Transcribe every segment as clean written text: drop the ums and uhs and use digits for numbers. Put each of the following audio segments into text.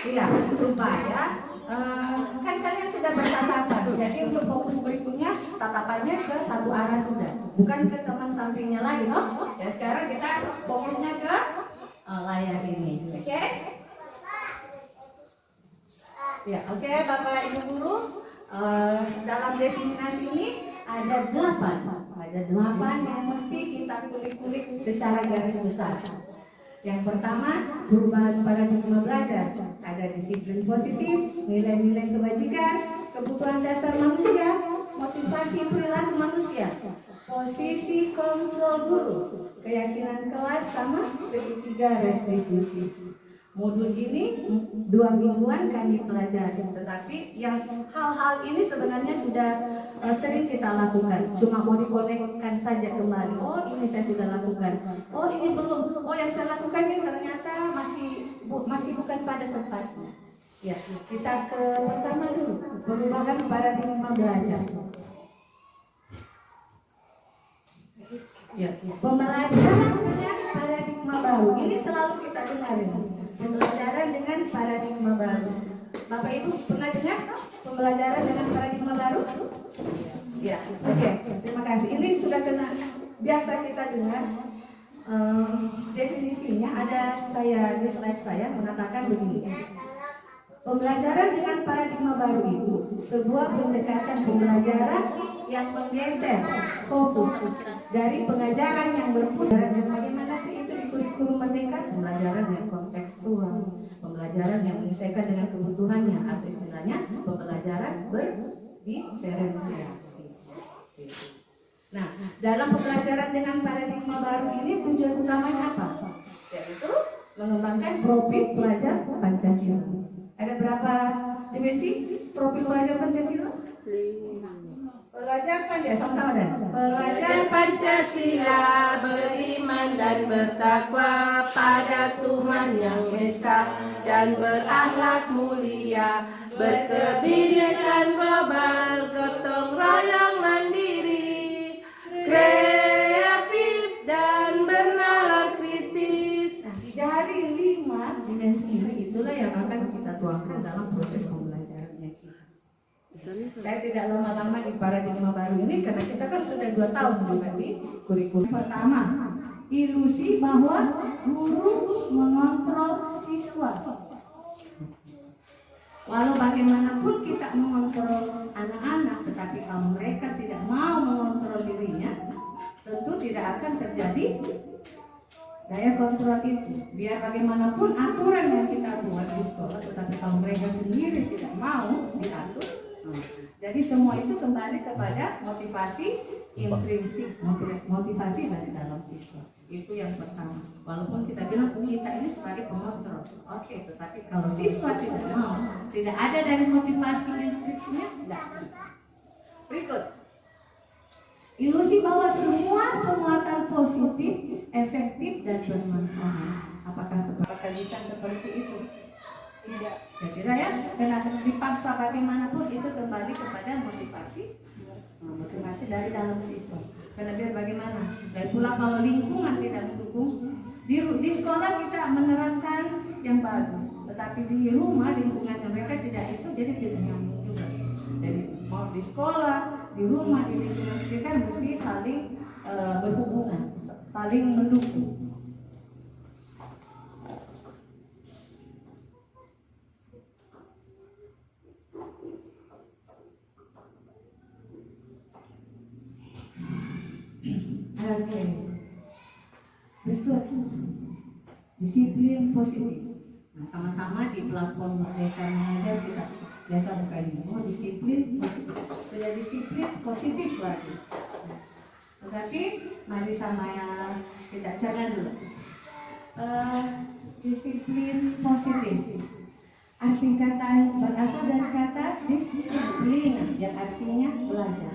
Iya, supaya kan kalian sudah bertatapan. Jadi untuk fokus berikutnya tatapannya ke satu arah sudah, bukan ke teman sampingnya lagi, no? Ya sekarang kita fokusnya ke layar ini, oke? Ya, oke, Bapak Ibu Guru. Dalam diseminasi ini ada 8 yang mesti kita kulik-kulik secara garis besar. Yang pertama, perubahan paradigma belajar. Ada disiplin positif, nilai-nilai kebajikan, kebutuhan dasar manusia, motivasi perilaku manusia, posisi kontrol guru, keyakinan kelas sama segitiga restitusi. Modul ini 2 mingguan kami pelajari, tetapi yang hal-hal ini sebenarnya sudah sering kita lakukan, cuma mau dikonekkan saja kembali. Oh ini saya sudah lakukan, oh ini belum, oh yang saya lakukan ini ternyata masih bukan pada tempatnya. Ya, kita ke pertama dulu, perubahan paradigma belajar. Ya, pembelajaran dengan paradigma baru ini selalu kita dengar ini. Pembelajaran dengan paradigma baru. Bapak Ibu pernah dengar pembelajaran dengan paradigma baru? Ya, oke. Terima kasih. Ini sudah biasa kita dengar. Definisinya ada di slide saya mengatakan begini. Pembelajaran dengan paradigma baru itu sebuah pendekatan pembelajaran yang menggeser fokus dari pengajaran yang berpusat dan bagaimana sih itu di kurikulum merdeka, pembelajaran yang kontekstual, pembelajaran yang menyesuaikan dengan kebutuhannya, atau istilahnya pembelajaran berdiferensiasi. Nah, dalam pembelajaran dengan paradigma baru ini tujuan utamanya apa? Yaitu mengembangkan profil pelajar Pancasila. Ada berapa dimensi profil pelajar Pancasila? 5. Pelajar Pancasila, sama-sama dan Pelajar Pancasila beriman dan bertakwa pada Tuhan Yang Esa dan berakhlak mulia, berkebinekaan global, gotong royong mandiri, kreatif dan bernalar kritis. Dari 5 dimensi ini itulah yang akan kita tuangkan dalam proses pembelajarannya kita. Saya tidak lama-lama di paradigma baru ini karena kita kan sudah 2 tahun juga di kurikulum. Pertama, ilusi bahwa guru mengontrol siswa. Walau bagaimanapun kita mengontrol anak-anak, tetapi kalau mereka tidak mau mengontrol dirinya, tentu tidak akan terjadi daya kontrol itu. Biar bagaimanapun aturan yang kita buat di sekolah, tetapi kalau mereka sendiri tidak mau diatur, jadi semua itu kembali kepada motivasi intrinsik, motivasi dari dalam siswa. Itu yang pertama. Walaupun kita bilang kita ini sebagai pengontrol, oke, tetapi kalau siswa tidak mau, tidak ada dari motivasi intrinsiknya, tidak. Berikut, ilusi bahwa semua penguatan positif, efektif dan bermanfaat. Apakah bisa seperti itu? Tidak. Ya tidak ya, karena dipaksa bagaimanapun itu kembali kepada motivasi dari dalam siswa. Karena biar bagaimana? Dan pula kalau lingkungan tidak mendukung, di sekolah kita menerangkan yang bagus, tetapi di rumah lingkungan mereka tidak itu, jadi tidak nyambung juga. Jadi mau di sekolah, di rumah, di lingkungan sekitar mesti saling berhubungan, saling mendukung. Oke. Berikut disiplin positif. Nah, sama-sama di platform Merdeka Mengajar kita biasa buka ini. Oh, disiplin positif. Sudah disiplin positif lagi. Tetapi mari sama yang kita cerna dulu. Disiplin positif. Arti kata berasal dari kata disiplin yang artinya belajar.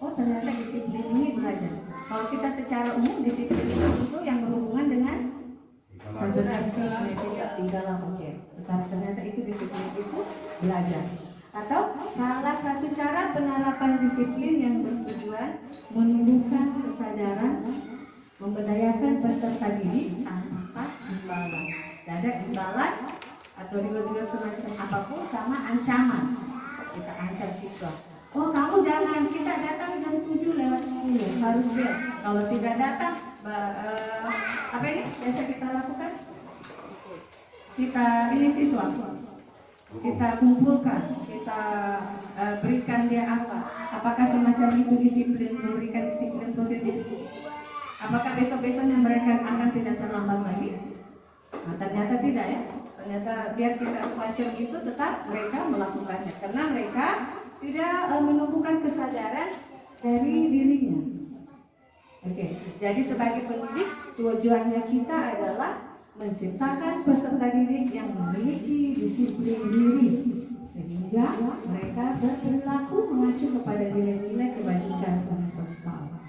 Oh, ternyata disiplin ini belajar. Kalau kita secara umum disiplin itu yang berhubungan dengan tinggallah objek. Tetapi ternyata itu disiplin itu belajar. Atau salah satu cara penerapan disiplin yang bertujuan menumbuhkan kesadaran, memberdayakan peserta didik tanpa imbalan. Ada imbalan atau ribut-ribut semacam apapun, sama ancaman. Kita ancam siswa. Oh kamu jangan, kita datang jam 7:10 harus bel. Kalau tidak datang, apa ini biasa kita lakukan? Kita ini siswa, kita kumpulkan, kita berikan dia apa? Apakah semacam itu disiplin, memberikan disiplin positif? Apakah besok-besoknya mereka akan tidak terlambat lagi? Nah, ternyata tidak ya. Ternyata biar kita semacam itu tetap mereka melakukannya karena mereka tidak menumbuhkan kesadaran dari dirinya. Oke, jadi sebagai pendidik tujuannya kita adalah menciptakan peserta didik yang memiliki disiplin diri sehingga mereka berperilaku mengacu kepada nilai-nilai kebajikan universal.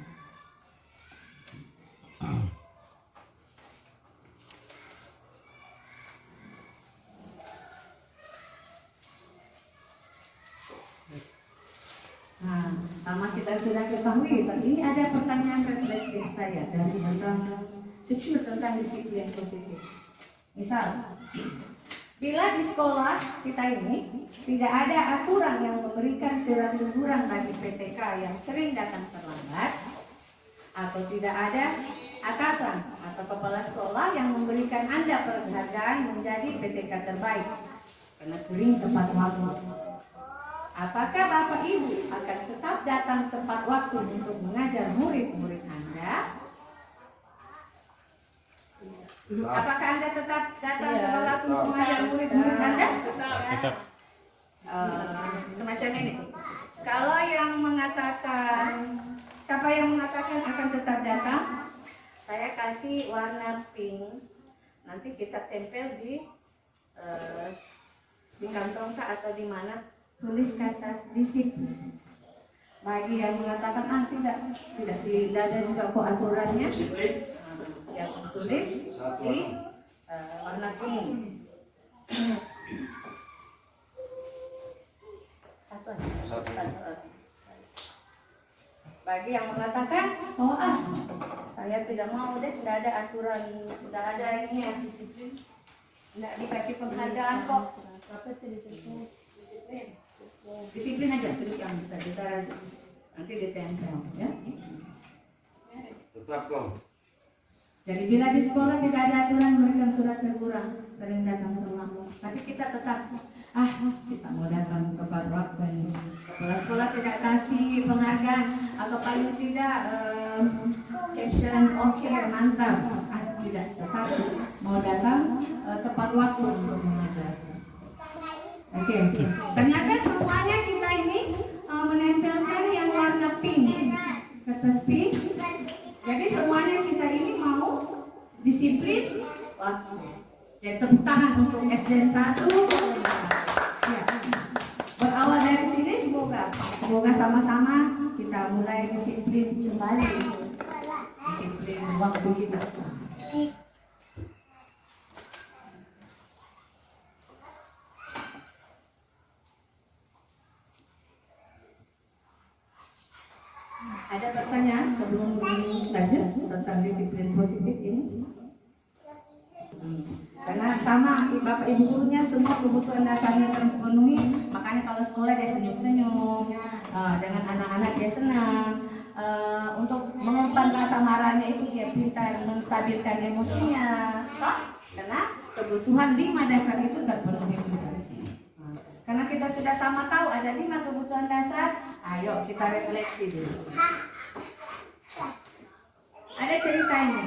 Nah, sama kita sudah ketahui, ini ada pertanyaan refleksi saya dari tentang secure tentang disiplin positif. Misal, bila di sekolah kita ini tidak ada aturan yang memberikan surat teguran bagi PTK yang sering datang terlambat, atau tidak ada atasan atau kepala sekolah yang memberikan Anda penghargaan menjadi PTK terbaik karena sering tepat waktu. Apakah Bapak Ibu akan tetap datang tepat waktu untuk mengajar murid-murid Anda? Apakah Anda tetap datang tepat waktu untuk mengajar murid-murid Anda? Tetap. Semacam ini. Kalau yang mengatakan, siapa yang mengatakan akan tetap datang? Saya kasih warna pink. Nanti kita tempel di kantong atau di mana? Tulis kata disiplin. Bagi yang mengatakan tidak ada juga kok aturannya, yang tulis di warna kuning. Satu. Bagi yang mengatakan, saya tidak mau deh, tidak ada aturan, tidak ada ini ya disiplin, tidak dikasih penghargaan kok. Disiplin aja, terus yang besar aja. Nanti ditempel ya. Tetap kok. Jadi bila di sekolah tidak ada aturan memberikan surat teguran, sering datang terlambat. Tapi kita tetap kita mau datang tepat waktu. Kepala sekolah tidak kasih penghargaan atau paling tidak caption oke, mantap. Tidak, tetap mau datang tepat waktu untuk mengajar. Oke. Ternyata semuanya kita ini menempelkan yang warna pink, kertas pink. Jadi semuanya kita ini mau disiplin waktu. Jadi tepuk tangan untuk SDN 1. Ya. Berawal dari sini semoga sama-sama kita mulai disiplin kembali. Disiplin waktu kita. Ada pertanyaan sebelum lanjut tentang disiplin positif ini? Karena sama Bapak Ibu gurunya semua kebutuhan dasarnya terpenuhi, makanya kalau sekolah dia senyum-senyum, dengan anak-anak dia senang, untuk mengumpan rasa marahnya itu dia pintar menstabilkan emosinya, karena kebutuhan 5 dasar itu terpenuhi sudah. Karena kita sudah sama tahu ada 5 kebutuhan dasar, ayo kita refleksi dulu. Ada ceritanya.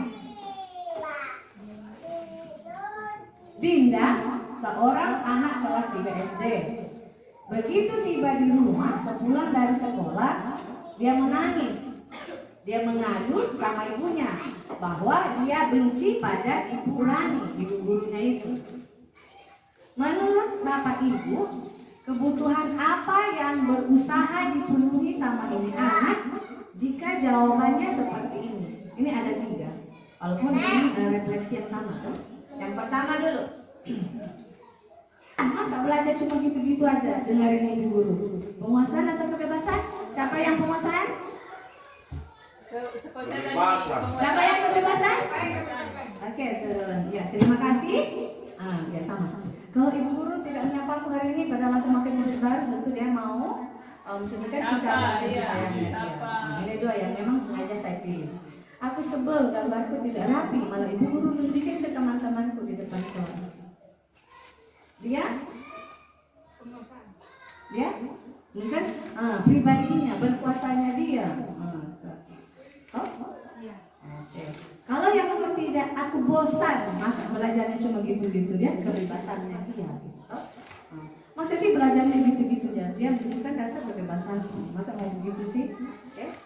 Dinda, seorang anak kelas 3 SD. Begitu tiba di rumah, sepulang dari sekolah, dia menangis. Dia mengadu sama ibunya bahwa dia benci pada Ibu Rani, ibu gurunya itu. Menurut Bapak Ibu, kebutuhan apa yang berusaha dipenuhi sama ini anak jika jawabannya seperti ini? Ini ada 3. Walaupun ini refleksi yang sama kan? Yang pertama dulu, masa belajar cuma gitu-gitu aja dengerin ibu guru? Penguasaan atau kebebasan? Siapa yang penguasaan? Kebebasan. Siapa yang kebebasan? Oke, ya terima kasih. Ya sama. Kalau ibu guru tidak menyapa aku hari ini, padahal aku pakai jilbab baru, tentu dia mau menunjukkan cinta dan kasih sayangnya. Ini dua yang memang sengaja saya pilih. Aku sebel gambarku tidak rapi, malah ibu guru nunjukin ke teman-temanku di depan kelas. Dia mungkin pribadinya, berkuasanya dia. Okay. Kalau yang nomor tidak, aku bosan, masa belajarnya cuma gitu-gitu, dia kebebasannya dia. Masa sih belajarnya gitu-gitu ya? Dia menunjukkan dasar kebebasan. Masa mau begitu sih?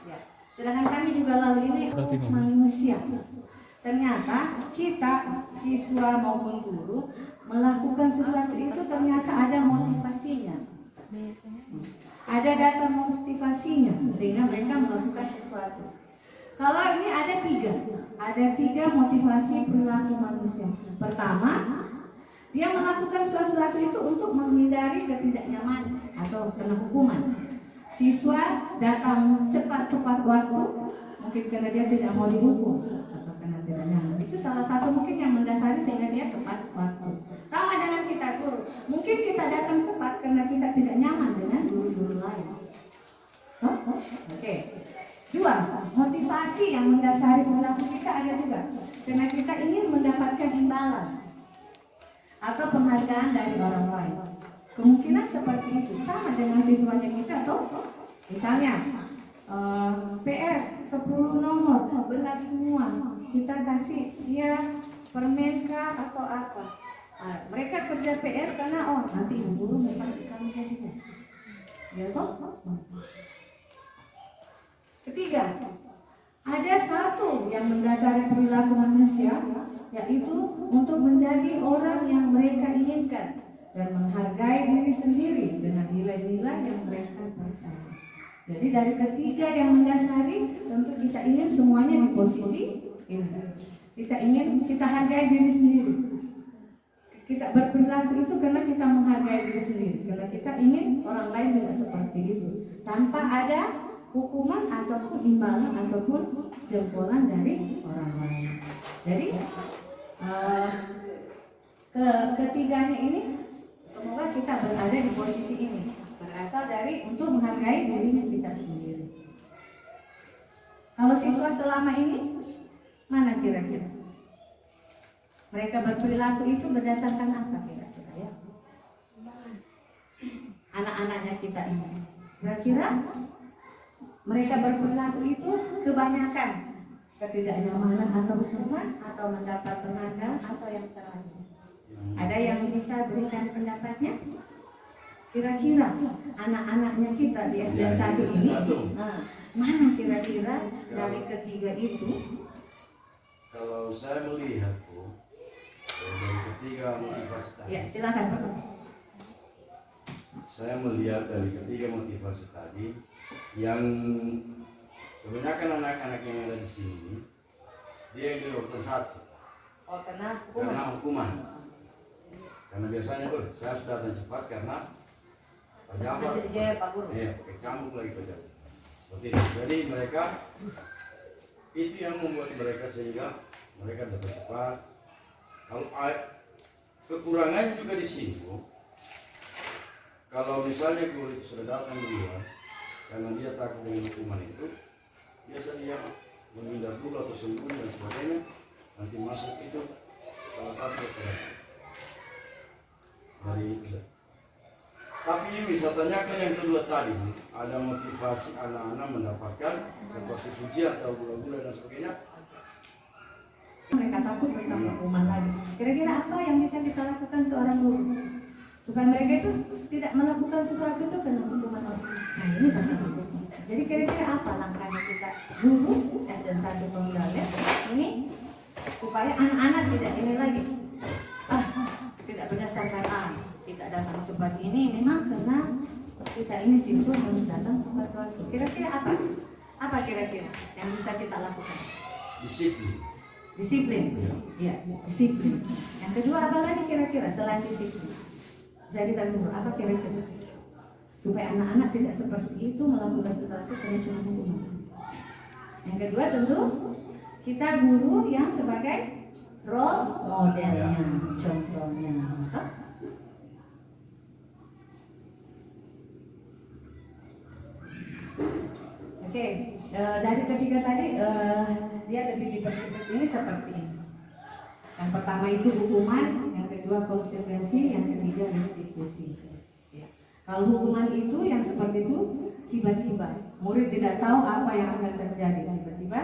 Ya. Sedangkan kami juga lalu ini manusia. Ternyata kita siswa maupun guru melakukan sesuatu itu ternyata ada motivasinya. Ada dasar motivasinya sehingga mereka melakukan sesuatu. Kalau ini ada tiga motivasi perilaku manusia. Pertama, dia melakukan sesuatu itu untuk menghindari ketidaknyamanan atau kena hukuman. Siswa datang cepat tepat waktu, mungkin karena dia tidak mau dihukum atau karena tidak nyaman. Itu salah satu mungkin yang mendasari sehingga dia tepat waktu. Sama dengan kita guru, mungkin kita datang tepat karena kita tidak nyaman dengan guru-guru lain. Oke. Dua, motivasi yang mendasari perilaku kita ada juga karena kita ingin mendapatkan imbalan atau penghargaan dari orang lain. Kemungkinan seperti itu sama dengan siswanya kita atau misalnya PR 10 nomor benar semua, kita kasih dia permen kah atau apa. Mereka kerja PR karena nanti ibu guru mau kasih kami hadiah. Ya toh? Ketiga, ada satu yang mendasari perilaku manusia, yaitu untuk menjadi orang yang mereka inginkan dan menghargai diri sendiri dengan nilai-nilai yang mereka percaya. Jadi dari ketiga yang mendasari, tentu kita ingin semuanya di posisi ini. Kita hargai diri sendiri. Kita berperilaku itu karena kita menghargai diri sendiri, karena kita ingin orang lain juga seperti itu, tanpa ada hukuman ataupun imbalan ataupun jempolan dari orang lain. Jadi ketiganya ini semoga kita berada di posisi ini, berasal dari untuk menghargai diri kita sendiri. Kalau siswa selama ini mana kira-kira? Mereka berperilaku itu berdasarkan apa kira-kira ya? Anak-anaknya kita ini kira-kira mereka berperilaku itu kebanyakan ketidaknyamanan atau hukuman atau mendapat penghargaan atau yang terakhir. Ada yang bisa berikan pendapatnya? Kira-kira anak-anaknya kita di SD 1 ini, mana kira-kira dari ketiga itu? Kalau saya melihat dari ketiga motivasi tadi. Ya, silakan Pak. Saya melihat dari ketiga motivasi tadi, yang kebanyakan anak-anak yang ada di sini dia yang di urutan 1. Karena hukuman. Karena biasanya saya harus datang cepat karena pejabat. Pakai cambuk lagi pejabat. Seperti itu. Jadi mereka itu yang membuat mereka sehingga mereka dapat cepat. Kalau kekurangannya juga di sini. Kalau misalnya guru itu sudah datang duluan, karena dia takut dengan hukuman itu, biasa dia menghindar dulu atau sembunyi dan sebagainya, nanti masuk itu salah satu kekurangan dari itu. Tapi ini bisa tanyakan yang kedua tadi, ada motivasi anak-anak mendapatkan seperti pujian atau gula-gula dan sebagainya. Mereka takut tentang hukuman tadi. Kira-kira apa yang bisa kita lakukan seorang guru supaya mereka itu tidak melakukan sesuatu itu karena hukuman orang. Saya ini bakal dihukum. Jadi kira-kira apa langkahnya kita guru SD 1 Tunggal ya? Ini supaya anak-anak tidak ini lagi. Tidak berdasarkan kita datang cepat ini memang karena kita ini siswa harus datang tepat waktu. Kira-kira apa? Apa kira-kira yang bisa kita lakukan? Disiplin. Ya, disiplin. Yang kedua apa lagi kira-kira selain disiplin? Jadi kita guru apa kira-kira? Supaya anak-anak tidak seperti itu melakukan sesuatu karena cuma hukuman. Yang kedua tentu kita guru yang sebagai role modelnya, contohnya. Oke, dari ketiga tadi dia lebih dipersempit ini seperti ini. Yang pertama itu hukuman, yang kedua konsekuensi, yang ketiga restitusi. Ya. Kalau hukuman itu yang seperti itu tiba-tiba murid tidak tahu apa yang akan terjadi, tiba-tiba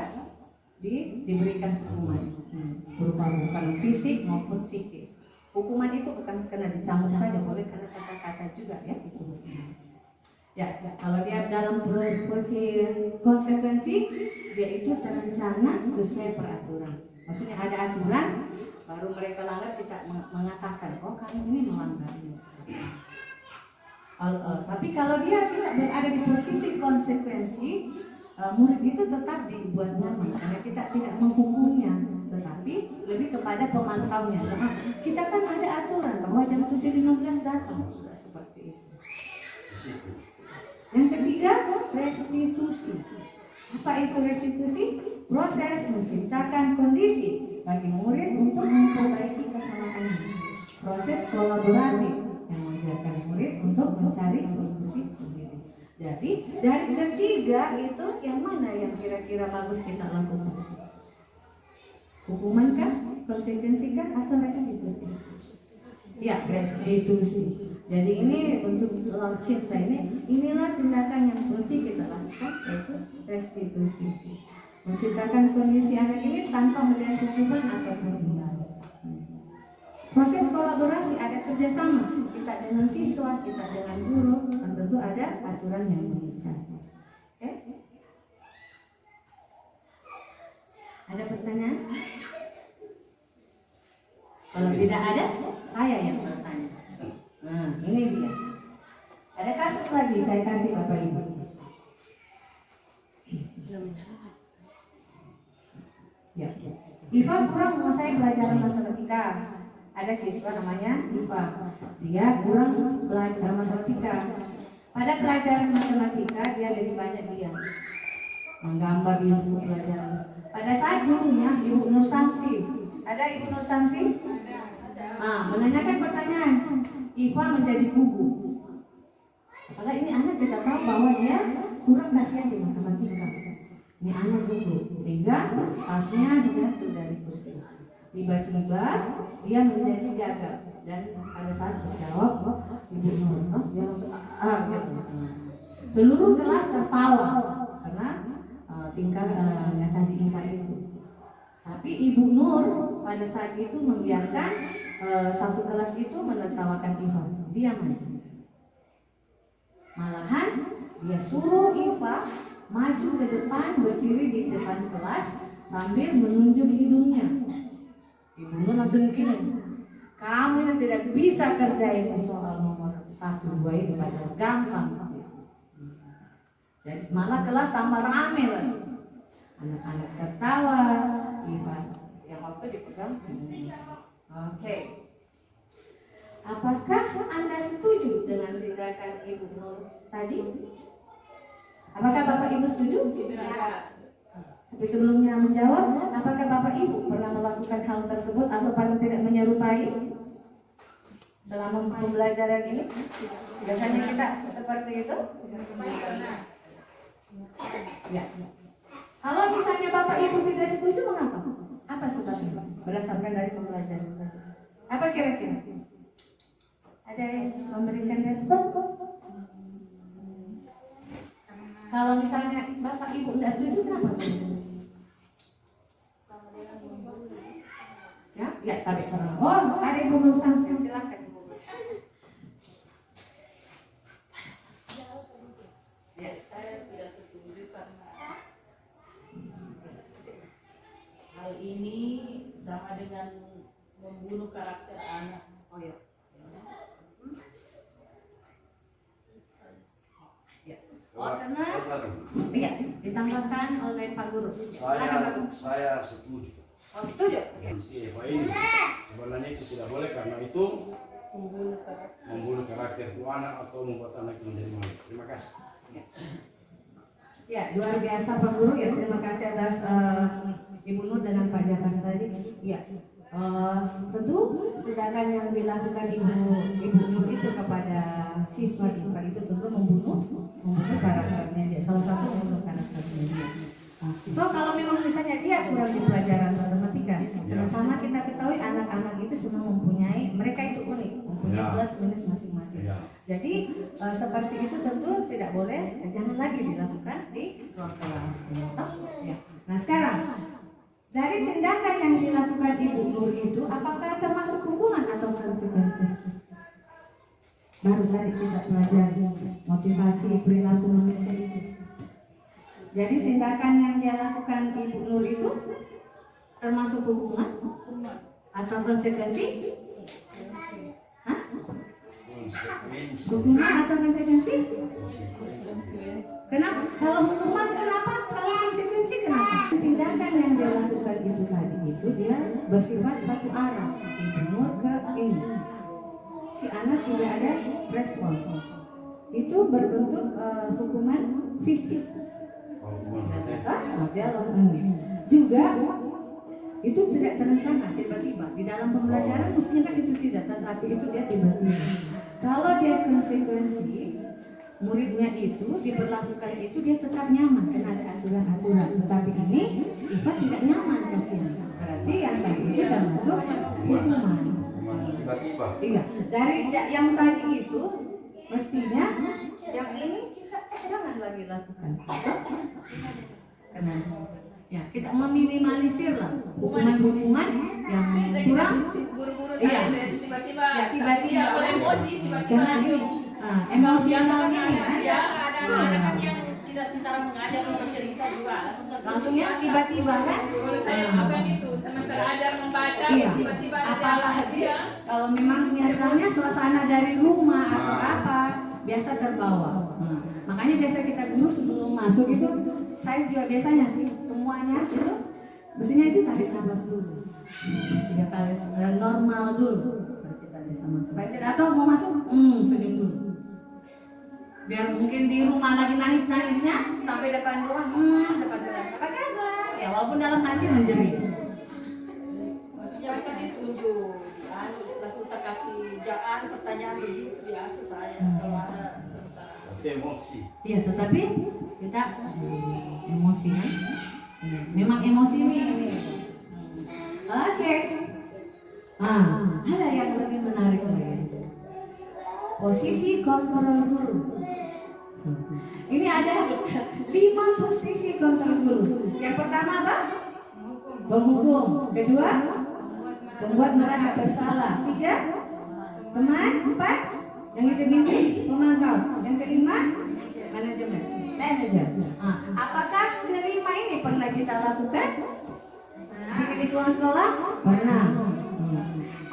diberikan hukuman berupa bukan fisik maupun psikis. Hukuman itu bukan kena dicambuk saja, boleh kena kata-kata juga ya itu hukuman. Ya, kalau dia dalam posisi konsekuensi, dia itu terencana sesuai peraturan. Maksudnya ada aturan, baru mereka langgar kita mengatakan, oh kamu ini melanggar ini. Tapi kalau dia tidak berada di posisi konsekuensi, murid itu tetap dibuat nyaman karena kita tidak menghukumnya, tetapi lebih kepada pemantaunya. Nah, kita kan ada aturan bahwa jam 7.15 datang, sudah seperti itu. Yang ketiga, restitusi. Apa itu restitusi? Proses menciptakan kondisi bagi murid untuk memperbaiki kesalahannya. Proses kolaboratif yang mengajarkan murid untuk mencari solusi sendiri. Jadi dari ketiga itu yang mana yang kira-kira bagus kita lakukan? Hukuman kah? Konsekuensi kah? Atau restitusi? Ya, restitusi. Jadi ini untuk law cipta inilah tindakan yang mesti kita lakukan, yaitu restitusi. Menciptakan kondisi anak ini tanpa melihat hukuman atau imbalan. Proses kolaborasi, ada kerjasama kita dengan siswa, kita dengan guru, dan tentu ada aturan yang mengikat. Oke? Ada pertanyaan? Kalau tidak ada, saya yang bertanya. Nah, ini dia. Ada kasus lagi, saya kasih Bapak Ibu. Ya. Iva kurang menguasai pelajaran matematika. Ada siswa namanya Iva. Dia kurang belajar matematika. Pada pelajaran matematika dia lebih banyak diam, menggambar di buku pelajaran. Pada saat gurunya Ibu Nur Samsi, ada Ibu Nur Samsi? Menanyakan pertanyaan. Iva menjadi gugup. Padahal ini anak kita tahu bahwa dia kurang kasihan di matematika. Ini anak gugup, sehingga tasnya jatuh dari kursi. Tiba-tiba dia menjadi gagal dan pada saat menjawab, Ibu Nur, dia langsung gitu. Seluruh kelas tertawa karena tingkah tadi Iva itu. Tapi Ibu Nur pada saat itu membiarkan satu kelas itu menertawakan Iva. Dia maju. Malahan dia suruh Iva maju ke depan, berdiri di depan kelas sambil menunjuk hidungnya. Ibu Nur langsung gini, kamu yang tidak bisa kerjain soal nomor 1, 2 itu padahal gampang. Jadi malah kelas tambah rame lagi. Anak-anak tertawa, Iva yang waktu dipegang hidungnya. Oke. Apakah Anda setuju dengan tindakan Ibu Nur tadi? Apakah Bapak Ibu setuju? Ya. Tapi sebelumnya menjawab, apakah Bapak Ibu pernah melakukan hal tersebut atau paling tidak menyerupai selama pembelajaran ini? Biasanya kita seperti itu? Ya. Kalau misalnya Bapak Ibu tidak setuju, mengapa? Apa sebabnya? Berdasarkan dari pembelajaran. Apa kira-kira? Ada yang memberikan respon? Kalau misalnya Bapak Ibu tidak setuju, kenapa? Ya, tarik. Oh, ada Ibu Nur Samsi, silakan Ibu. Ya, saya tidak setuju karena hal ini sama dengan membunuh karakter anak. Oh ya. Karena iya, ditambahkan oleh Pak Guru. Saya setuju. Oh, setuju? Si Eva ini sebenarnya itu tidak boleh karena itu membunuh karakter anak atau membuat anak menjadi malu. Terima kasih. Ya, luar biasa Pak Guru ya. Terima kasih atas Ibu Nur dan Pak Jafar tadi. Ya, tentu tindakan yang dilakukan Ibu Nur itu kepada siswa Iva itu tentu membunuh karakternya dia. Salah satu membunuh karakter. Jadi seperti itu tentu tidak boleh, jangan lagi dilakukan di ruang kelas. Ya. Nah sekarang dari tindakan yang dilakukan Ibu Nur itu, apakah termasuk hukuman atau konsekuensi? Baru tadi kita pelajari motivasi perilaku manusia itu. Jadi tindakan yang dia lakukan Ibu Nur itu termasuk hukuman atau konsekuensi? Hah? Hukuman atau konsekuensi? Kenapa? Kalau hukuman kenapa? Kalau konsekuensi kenapa? Tindakan yang dia lakukan itu tadi itu dia bersifat satu arah, Ibu Nur ke ini. Si anak tidak ada respon. Itu berbentuk hukuman fisik. Juga itu tidak terencana, tiba-tiba di dalam pembelajaran mestinya kan itu tidak, tetapi itu dia tiba-tiba. Kalau dia konsekuensi, muridnya itu diperlakukan itu dia tetap nyaman karena ada aturan-aturan, tetapi ini sifat tidak nyaman, kasihan. Berarti yang tadi itu termasuk hukuman. Tiba-tiba. Iya, dari yang tadi itu mestinya yang ini kita jangan lagi lakukan. Karena ya kita meminimalisir lah hukuman-hukuman yang kurang. Guru-guru Iya. saya tiba-tiba Ya, tiba-tiba. oleh emosi tiba-tiba Karena langsung emosional ini biasa kan. biasa ada anak-anak kan yang tidak sementara mengajar atau cerita juga Langsungnya tiba-tiba kan. saya bukan itu sementara ajar membaca Iya. tiba-tiba ada Apalagi dia kalau memang misalnya suasana dari rumah atau apa biasa terbawa. Makanya biasa kita guru sebelum masuk itu saya juga biasanya sih semuanya itu mestinya itu tarik nafas dulu. 3 kali normal dulu baru kita bisa masuk. Atau mau masuk senyum dulu. Biar mungkin di rumah lagi nangis-nangisnya sampai depan ruang depan kelas. Apa kabar? Ya walaupun dalam hati menjerit. Maksudnya kan ditunjuk, langsung saya kasih jaan pertanyaan begitu biasa saya kalau ada sementara. Tapi emosi. Iya, tetapi kita emosi kan? Iya, memang emosi ini. Oke. Ada yang lebih menarik lagi. Posisi kontrol guru. Ini ada 5 posisi kontrol guru. Yang pertama apa? Penghukum. Kedua, membuat merasa bersalah. 3, teman. 4, yang gitu-gitu pemantau. Yang kelima, manajemen. Manajer. Apakah kelima ini pernah kita lakukan di lingkungan sekolah? Pernah.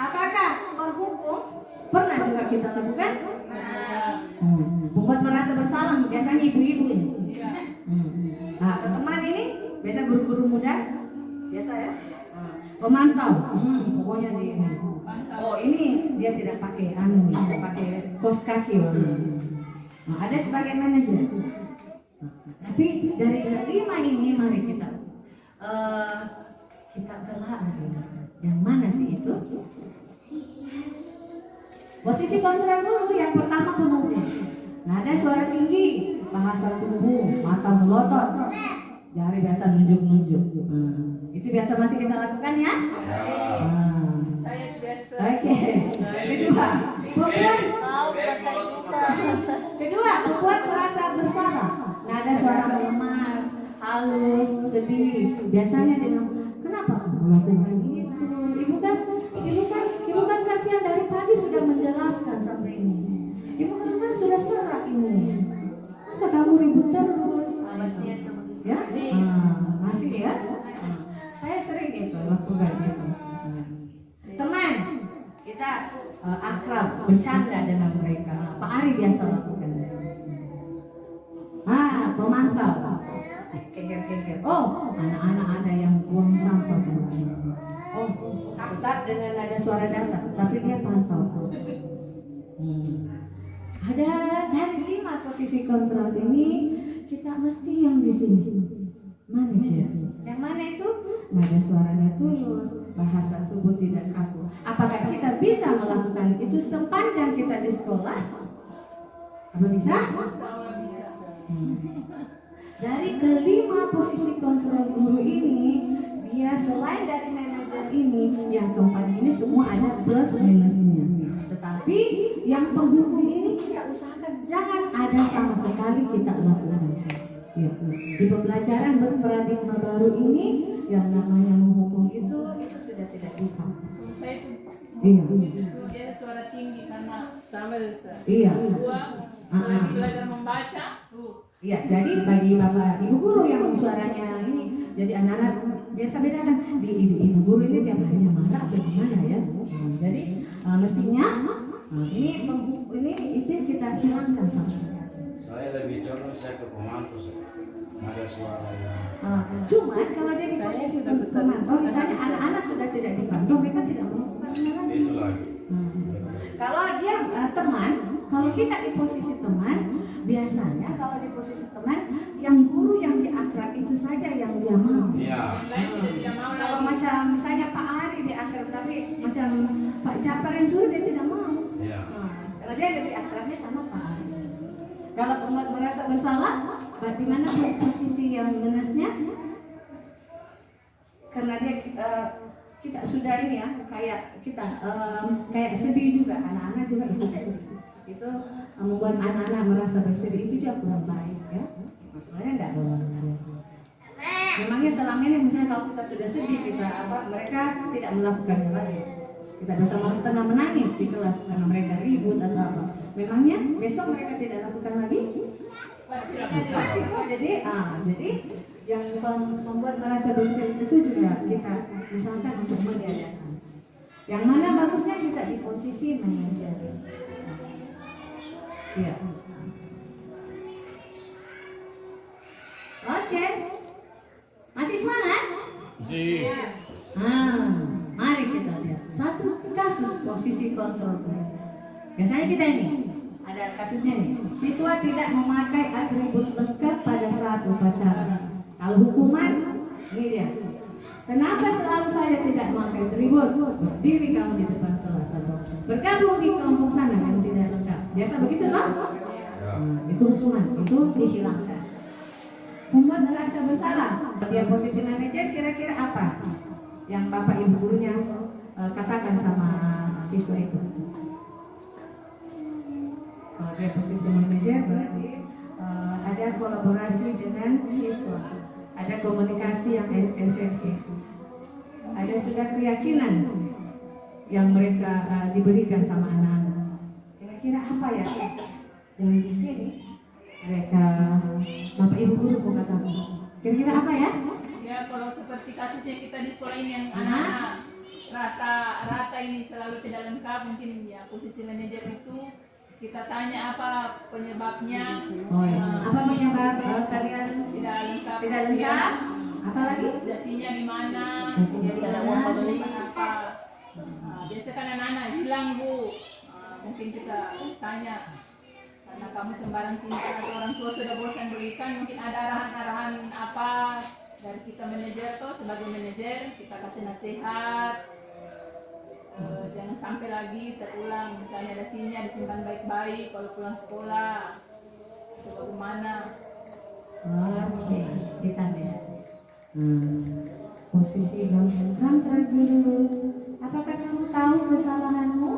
Apakah penghukum pernah juga kita lakukan? Membuat merasa bersalah biasanya ibu-ibu ini. Ke teman ini biasa guru-guru muda biasa ya. Pemantau. Pokoknya di ini. Oh ini dia tidak pakai pakai kos kaki. Ada sebagai manajer. Tapi dari 5 ini mari kita telah yang mana sih itu? Posisi kontrol guru yang pertama penghukum. Nada suara tinggi, bahasa tubuh, mata melotot, jari biasa nunjuk-nunjuk. Itu biasa masih kita lakukan ya? saya biasa Oke. Kedua, membuat merasa bersalah. Nada suara lemas, halus, sedih. Biasanya dengan kenapa kamu melakukan itu? Ibu kan kasihan dari tadi sudah menjelaskan sampai ini. Ibu kan sudah serak ini. Masa kamu ribut terus? Ya? Masih ya? Saya sering itu lakukan itu. Teman, kita akrab, bercanda dengan mereka. Pak Ari biasa lakukan. Pemantau. Keker-keker. Oh, anak-anak ada yang buang sampah sembarangan. Oh, takut dengan ada suara datang, tapi dia pantau. Ada dari 5 posisi kontrol ini kita mesti yang di sini. Manajer. Yang mana itu? Nada suaranya tulus, bahasa tubuh tidak kaku. Apakah kita bisa melakukan itu sepanjang kita di sekolah? Apa bisa? Dari kelima posisi kontrol guru ini, dia selain dari manajer ini, yang keempat ini semua ada plus minusnya. Tetapi yang penghukum ini kita usahakan jangan ada sama sekali kita lakukan. Ya. Di pembelajaran berparadigma baru ini yang namanya menghukum itu sudah tidak bisa. Saya itu Iya. dia suara tinggi karena sama dengan Iya. dua lagi belajar membaca. Iya, jadi bagi bapak ibu guru yang suaranya ini, jadi anak-anak biasa bedakan di ibu guru ini tiap harinya marah atau gimana ya. Jadi mestinya ini itu kita hilangkan sama. Saya lebih condong saya ke pemantau saya. Ada suara yang Cuman kalau dia di posisi pemantau, misalnya anak-anak sudah tidak dipantau, mereka tidak melakukan lagi. itu lagi. Kalau dia teman, kalau kita di posisi teman, biasanya kalau di posisi teman, yang guru yang diakrab itu saja yang dia mau. Iya. Kalau macam misalnya Pak Ari diakrab, tapi macam Pak Japar yang suruh dia tidak mau. Iya. Karena dia lebih akrabnya sama Pak Ari. Kalau pembuat merasa bersalah, di mana posisi yang minusnya? Karena dia kita sudah ini ya, kayak kita kayak sedih juga, anak-anak juga ikut sedih. Itu membuat anak-anak merasa bersedih, itu juga kurang baik ya. Masalahnya enggak boleh. Memangnya selama ini misalnya kalau kita sudah sedih, mereka tidak melakukan sesuatu. Kita bersama setengah menangis di kelas karena mereka ribut atau apa. Memangnya besok mereka tidak lakukan lagi? Pasti kok. Jadi yang membuat merasa bersedih itu juga kita misalkan untuk meniadakan. Yang mana bagusnya kita di posisi manajer. Iya. Oke. Masih semangat? Mari kita lihat satu kasus posisi kontrol. Biasanya kita ini ada kasusnya nih. Siswa tidak memakai atribut lengkap pada saat upacara. Kalau hukuman, ini dia. Kenapa selalu saja tidak memakai atribut? Berdiri kamu di depan kelas atau bergabung di kelompok sana yang tidak lengkap. Biasa begitu toh? Itu hukuman, itu dihilangkan. Membuat merasa bersalah. Dia posisi manajer, kira-kira apa yang bapak ibu gurunya katakan sama siswa itu? Kalau dia posisi manajer berarti ada kolaborasi dengan siswa, ada komunikasi yang efektif, ada sudah keyakinan yang mereka diberikan sama anak-anak. Kira-kira apa ya yang di sini mereka bapak ibu guru mau katakan? Kira-kira apa ya? Ya kalau seperti kasusnya kita di sekolah ini yang anak-anak rata ini selalu tidak lengkap, mungkin ya posisi manajer itu kita tanya apa penyebabnya. Oh ya. Apa penyebab kalian tidak lengkap? tidak lengkap? Apa lagi? Dasinya di mana? Dasinya di mana? Kenapa? Biasa kan anak-anak hilang bu. Mungkin kita tanya karena kamu sembarang tinggal atau orang tua sudah bosan berikan, mungkin ada arahan-arahan apa dari kita manajer atau sebagai manajer kita kasih nasihat. Jangan sampai lagi terulang, misalnya dasinya disimpan baik-baik kalau pulang sekolah itu bagaimana. Oke, kita lihat posisi kamu guru. Apakah kamu tahu kesalahanmu?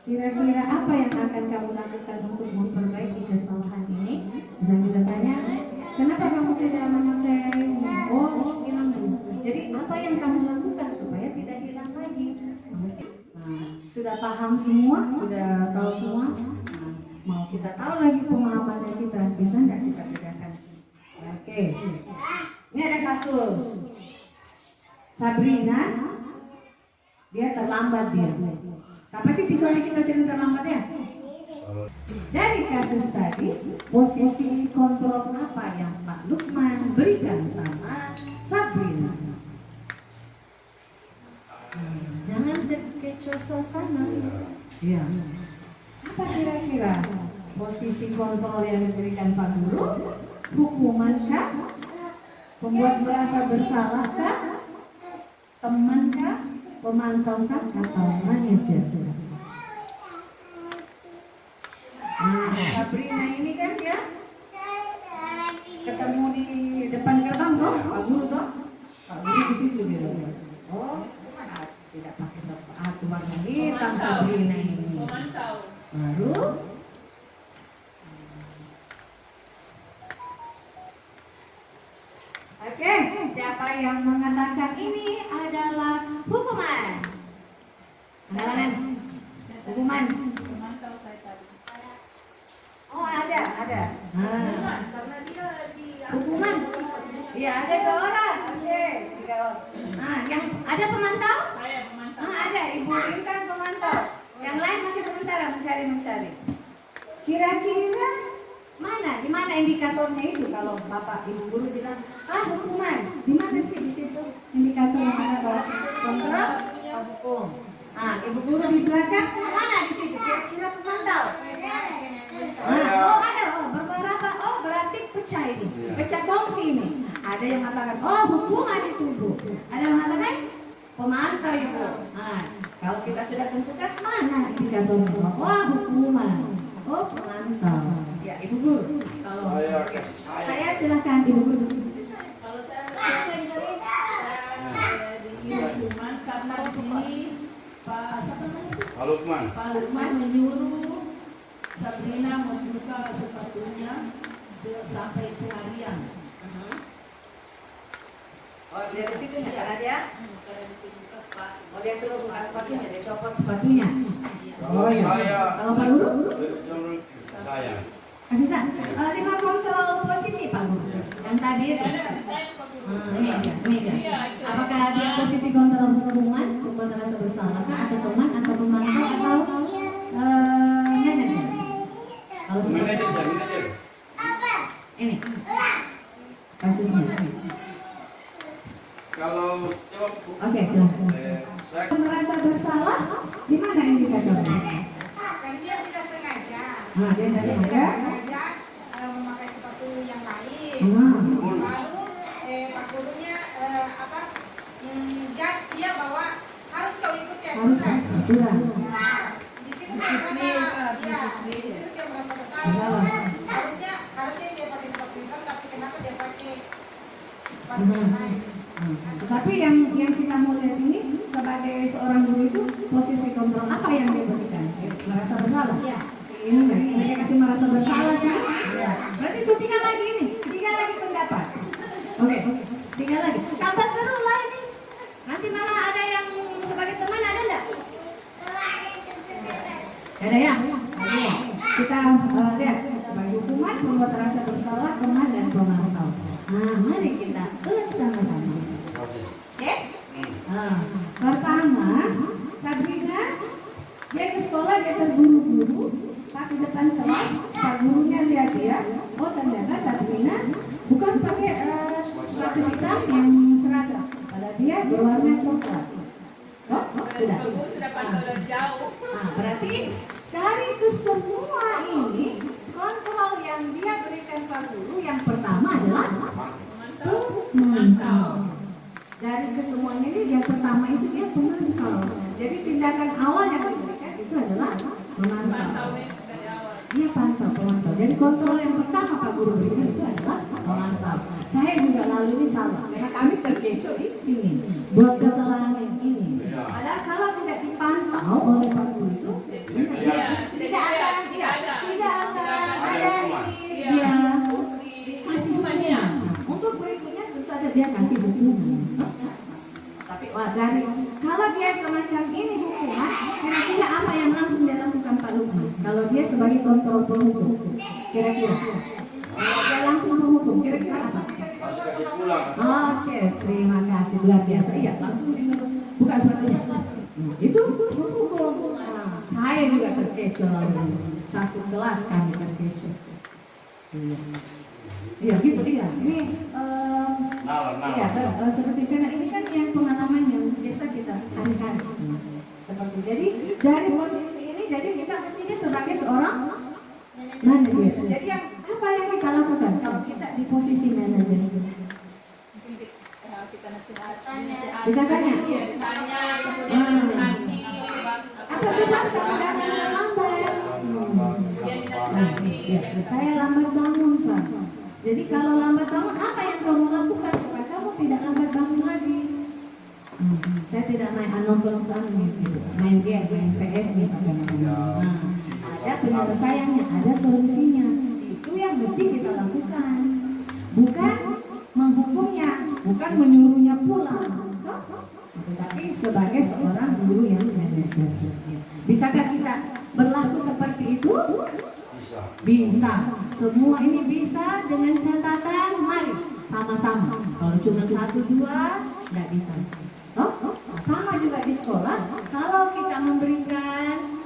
Kira-kira apa yang akan kamu lakukan untuk memperbaiki kesalahan ini? Bisa kita tanya, kenapa kamu tidak memakai? Oh, hilang dulu. Jadi apa yang kamu lakukan supaya tidak hilang lagi? Sudah paham semua, sudah tahu semua. Mau kita tahu lagi pemahamannya kita, bisa nggak kita bedakan? Oke, ini ada kasus Sabrina, dia terlambat dia. Siapa sih siswanya kita sering terlambat ya? Dari kasus tadi, posisi kontrol apa yang Pak Lukman berikan sama Sabrina? Jangan terkecoh suasana. Ya. Apa kira-kira posisi kontrol yang diberikan Pak Guru? Hukumankah? Pembuat merasa bersalahkah? Temankah? Pemantaukah? Atau manajer? Sabrina ini kan ya ketemu di depan gerbang toh, Pak Guru toh? Pak Guru di situ dia. Oh, tidak pakai sepatu warna hitam Sabrina ini. Baru oke, siapa yang mengatakan ini adalah hukuman? Halangan. Hukuman. Memantau saya tadi. Oh, ada. Karena dia di Hukuman. Iya, ada 2 orang. Oke, 3 orang. Nah, yang ada pemantau? Saya memantau. Ada, Ibu Intan pemantau. Yang lain masih sementara mencari. Kira-kira di mana indikatornya itu kalau Bapak Ibu guru bilang, hukuman. Di mana sih di situ indikator yang ada bahwa kontrol hukum? Ibu guru di belakang mana di situ? Kira-kira pemantau. Ada. Beberapa. Berarti pecah ini. Pecah kongsi ini. Ada yang mengatakan, hukuman itu Bu. Ada yang mengatakan pemantau Ibu. Kalau kita sudah tentukan mana indikatornya? Hukuman. Pemantau. Ya, Ibu guru. Kalau Saya kasih saya silakan Ibu guru. Kalau saya di hukuman karena di sini Pak Lukman. Pak Lukman menyuruh Sabrina membuka sepatunya sampai seharian. Dari situ ya, karena dia Karena di sini buka sepatu. dia suruh buka sepatunya, dia copot sepatunya. Kalau saya Kalau Pak guru? cenderung saya. Kasih sa. Lima kontrol posisi Pak guru. Yang tadi itu. Ini dia. Apakah dia posisi kontrol hukuman, hukuman rasa bersalah atau teman atau pemantau atau manajer? Kalau Manajer. ini kasusnya. Kalau coba Bu. Oke, silakan. Saya Merasa bersalah, di mana indikatornya? Kan dia tidak sengaja. Dia nggak sengaja. Memakai sepatu yang lain. Lalu Pak gurunya judge dia bahwa harus kau ikut ya. Harus aturan. Di situ dia merasa bersalah. Harusnya dia pakai sepatu hitam, tapi kenapa dia pakai sepatu yang lain? Tetapi yang kita mau lihat ini sebagai seorang guru itu posisi kontrol apa yang dia berikan? Merasa bersalah. Ini kan, dia kasih merasa bersalah sih. Berarti tinggal lagi ini, tinggal lagi pendapat. Oke, tinggal lagi. Tambah seru lah ini. Nanti malah ada yang sebagai teman ada enggak? Ada ya? Kita lihat sebagai hukuman membuat rasa bersalah, teman dan pemantau. Mari kita lihat sama-sama. Oke? Pertama, Sabrina dia ke sekolah, dia terburu-buru. Pas di depan kelas, Pak gurunya lihat dia. Ternyata Sabrina bukan pakai sepatu hitam yang seragam, padahal dia berwarna coklat. Sudah. Sudah pantau dari jauh. Berarti dari kesemua ini kontrol yang dia berikan Pak guru yang pertama adalah pemantau. Dari kesemuanya ini yang pertama itu dia pemantau. Jadi tindakan awal yang diberikan itu adalah memantau. Dia pemantau. Jadi kontrol yang pertama Pak guru berikan itu adalah memantau. Saya juga lalu ini salah karena kami terkecoh di sini buat kesalahan yang ini. Padahal kalau tidak dipantau oleh Pak guru itu tidak akan ada dia masih hukuman. Untuk berikutnya tentu ada dia kasih hukuman. Tapi dari kalau dia semacam ini hukuman, kira-kira apa yang langsung dia lakukan Pak Lukman? Kalau dia sebagai kontrol penghukum, kira-kira dia langsung menghukum, kira-kira apa? harus kasih pulang. Oke, terima kasih, luar biasa. Iya, langsung disuruh buka sepatunya. Itu menghukum. Saya juga terkecoh. Satu kelas kami terkecoh. Iya, gitu dia. Ini iya, seperti karena ini kan yang pengalaman yang biasa kita hari-hari. Seperti jadi dari posisi ini, jadi kita mestinya sebagai seorang manajer. Jadi yang apa yang kita lakukan kalau kita di posisi manajer? Kita tanya. Apa sebab kamu datang terlambat? Saya lambat bangun Pak. Jadi kalau lambat bangun, apa yang kamu lakukan supaya kamu tidak lambat bangun lagi? Saya tidak main nonton main game, main PS gitu. ada penyelesaiannya, ada solusinya. Itu yang mesti kita lakukan. Bukan menghukumnya, bukan menyuruhnya pulang. Tetapi sebagai seorang guru yang manajer. Bisakah kita berlaku seperti itu? Bisa. Bisa. Semua ini bisa dengan catatan, mari sama-sama. Kalau cuma 1-2 nggak bisa. Sama juga di sekolah. Kalau kita memberikan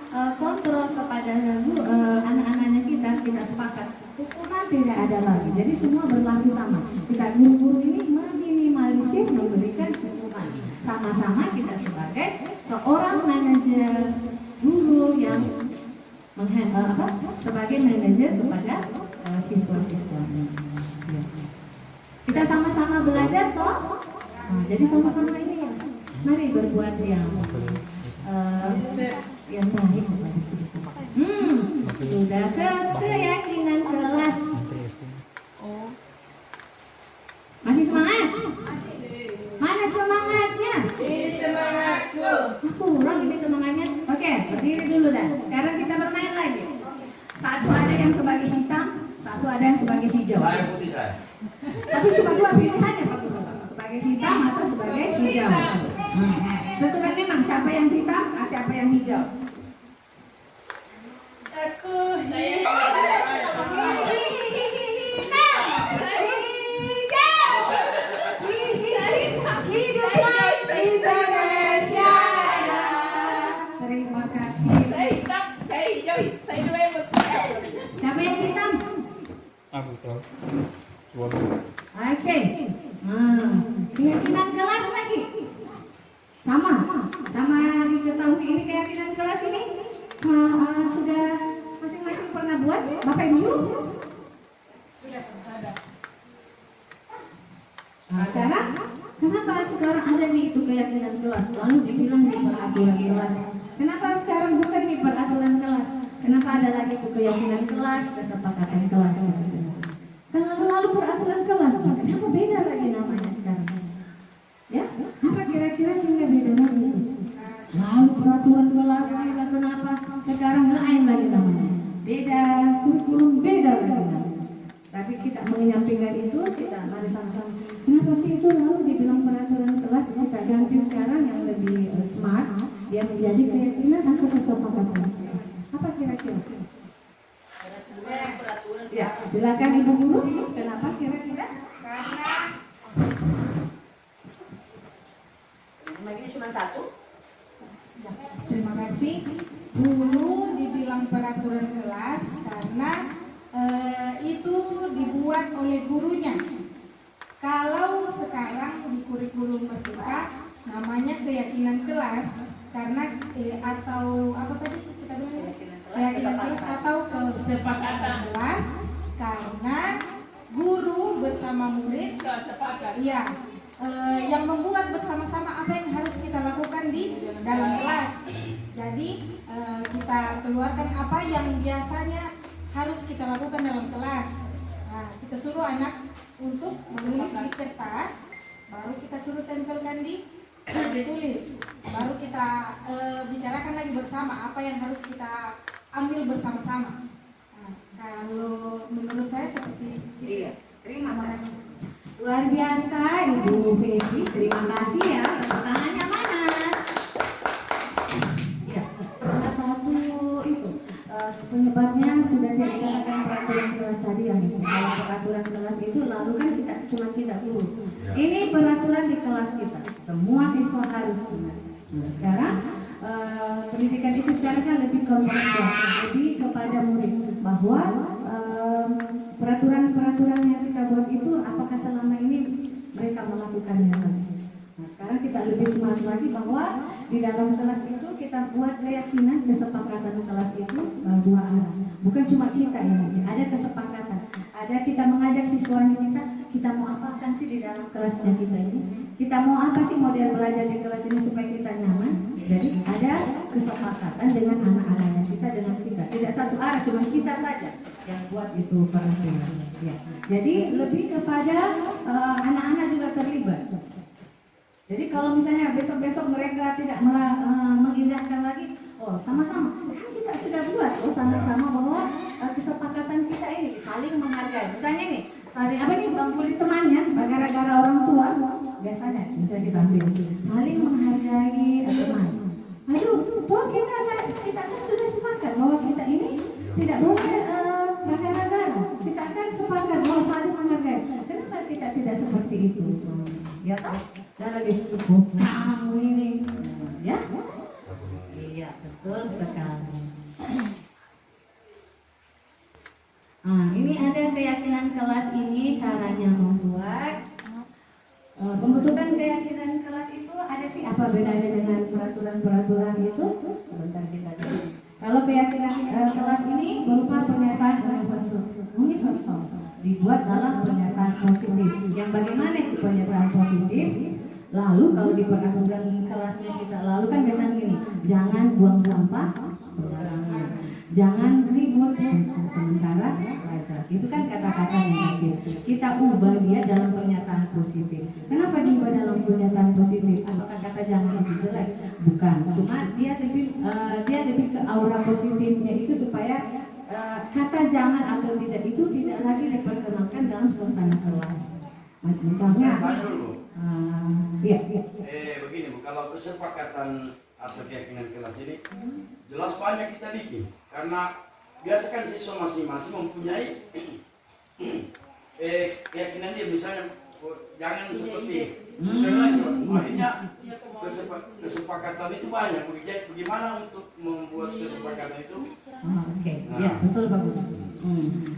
kontrol kepada anak-anaknya kita sepakat hukuman tidak ada lagi. Jadi semua berlaku sama. Kita guru-guru ini meminimalisir memberikan hukuman. Sama-sama kita sebagai seorang manajer guru yang sebagai manajer kepada siswa-siswanya. Ya. Kita sama-sama belajar toh. Nah, jadi sama-sama ini ya. Mari berbuat yang baik kepada siswa. Sudah keyakinan kelas. Masih semangat? Mana semangatnya? Ini semangatku. Kurang ini semangatnya. Oke, berdiri dulu dah. Sekarang kita bermain lagi. Satu ada yang sebagai hitam, satu ada yang sebagai hijau. Saya putih saya. Tapi cuma 2 pilihannya Pak Guru. Sebagai hitam atau sebagai hijau. Tentukan memang siapa yang hitam, siapa yang hijau. Aku Hiduplah Indonesia. Terima kasih. Saya hitam, saya hijau, saya dua yang betul. Siapa yang hitam? Aku tahu. Oke. Keyakinan kelas lagi. Sama diketahui ini keyakinan kelas ini sudah masing-masing pernah buat Bapak Ibu? sudah ada. Nah, sekarang kenapa sekarang ada nih itu keyakinan kelas lalu dibilang di peraturan kelas? Kenapa sekarang bukan di peraturan kelas? Kenapa ada lagi itu keyakinan kelas, kesepakatan kelas? Kan lalu peraturan kelas, kenapa beda lagi namanya sekarang? Ya, apa kira-kira sehingga beda lagi itu? Lalu peraturan kelas, kenapa sekarang lain lagi namanya? Beda, kurikulum beda lagi namanya. Tapi kita menyampingkan itu, kita mari sama-sama. Kenapa sih itu lalu dibilang peraturan kelas, kita ganti sekarang yang lebih smart, yang menjadi keyakinan atau kesepakatan? Apa kira-kira? Ya, silakan Ibu Guru. Kenapa kira-kira? Karena Lagi cuma satu. terima kasih. Dulu dibilang peraturan kelas karena itu dibuat oleh gurunya. Kalau sekarang di kurikulum merdeka namanya keyakinan kelas karena atau apa tadi kita bilang keyakinan kelas atau kesepakatan kelas karena guru bersama murid Sepakat. iya yang membuat bersama-sama apa yang harus kita lakukan di dalam kelas. Jadi kita keluarkan apa yang biasanya harus kita lakukan dalam kelas. Nah, kita suruh anak untuk menulis di kertas, baru kita suruh tempelkan ditulis. Baru kita bicarakan lagi bersama apa yang harus kita ambil bersama-sama. Nah, kalau menurut saya seperti itu. Iya, terima kasih. Luar biasa Ibu Feby, terima kasih ya. Tangannya mana? Ya, salah satu itu penyebabnya sudah saya katakan peraturan kelas tadi yang itu. Kalau peraturan kelas itu lalu kan kita guru. Ini peraturan di kelas kita. Semua siswa harus benar. Nah, sekarang pendidikan itu sekarang kan lebih kontekstual, lebih kepada murid bahwa peraturan-peraturan yang kita buat itu apakah selama ini mereka melakukannya lagi. Nah, sekarang kita lebih semangat lagi bahwa di dalam kelas itu kita buat keyakinan kesepakatan kelas itu dua arah. Bukan cuma kita ini, ada kesepakatan. Ada kita mengajak siswanya kita mau apakan sih di dalam kelasnya kita ini. Kita mau apa sih model belajar di kelas ini supaya kita nyaman. Jadi ada kesepakatan dengan anak-anaknya kita dengan kita. Tidak satu arah, cuma kita saja yang buat itu peraturan. Ya. Jadi lebih kepada anak-anak juga terlibat. Jadi kalau misalnya besok-besok mereka tidak mengindahkan lagi, oh sama-sama, kan kita kita sudah buat sama-sama bahwa kesepakatan kita ini saling menghargai. Misalnya nih, saling apa nih Bang Puli temannya, gara-gara orang tua biasanya misalnya kita ambil saling menghargai teman. Aduh, toh kita kan sudah sepakat bahwa kita ini tidak boleh gara-gara. Kita akan sepakat bahwa saling menghargai. Kenapa kita tidak seperti itu? Ya toh? Dan lagi kamu ini, ya? Iya, betul sekali. Ini ada keyakinan kelas ini caranya membuat. Pembentukan keyakinan kelas itu ada sih apa bedanya dengan peraturan-peraturan itu? Sebentar kita lihat. Kalau keyakinan kelas ini berupa pernyataan universal, dibuat dalam pernyataan positif. Yang bagaimana itu pernyataan positif? Lalu kalau di peraturan kelasnya kita lalu kan biasanya gini, jangan buang sampah sembarangan, jangan ribut sementara belajar. Itu kan kata-kata negatif. Kita ubah dia dalam pernyataan positif. Kenapa diubah dalam pernyataan positif? Apakah kata jangan itu jelek? Bukan. Cuma dia lebih ke aura positifnya itu supaya kata jangan atau tidak itu tidak lagi diperkenalkan dalam suasana kelas. Misalnya, iya. Begini Bu, kalau kesepakatan atau keyakinan kelas ini jelas banyak kita bikin karena biasa kan siswa masing-masing mempunyai keyakinan dia, misalnya jangan seperti sesuai lain. Akhirnya kesepakatan itu banyak. Bagaimana untuk membuat kesepakatan itu? Oke. Ya betul bagus.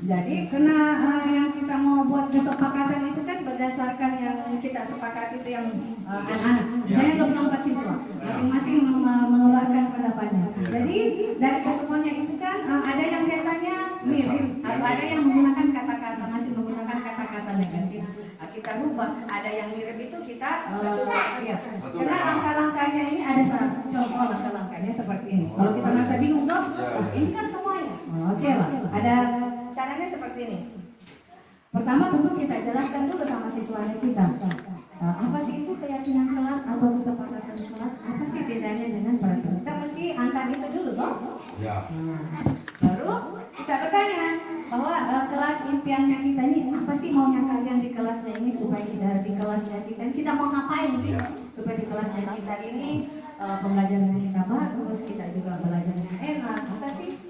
Jadi karena yang kita mau buat kesepakatan itu kan berdasarkan yang kita sepakati itu yang anak-anak. Misalnya 24 siswa, masing-masing mengeluarkan pendapatnya. Jadi dari kesemuanya itu kan ada yang biasanya mirip atau ada yang menggunakan kata-kata, masih menggunakan kata-kata negatif. Kita rubah, ada yang mirip itu kita ya. Karena langkah-langkahnya ini ada contoh langkah-langkahnya seperti ini. Kalau kita merasa bingung toh, ini kan semuanya. Oke lah, ada caranya seperti ini. Pertama tentu kita jelaskan dulu sama siswanya kita. Apa sih itu keyakinan kelas atau kesepakatan kelas? Apa sih bedanya dengan peraturan? Kita mesti antar itu dulu toh. Ya. Baru kita bertanya bahwa kelas impiannya kita ini apa sih maunya kalian di kelasnya ini supaya di kelasnya kita mau ngapain sih supaya di kelasnya kita ini pembelajaran kita bagus, kita juga belajarnya enak, apa sih?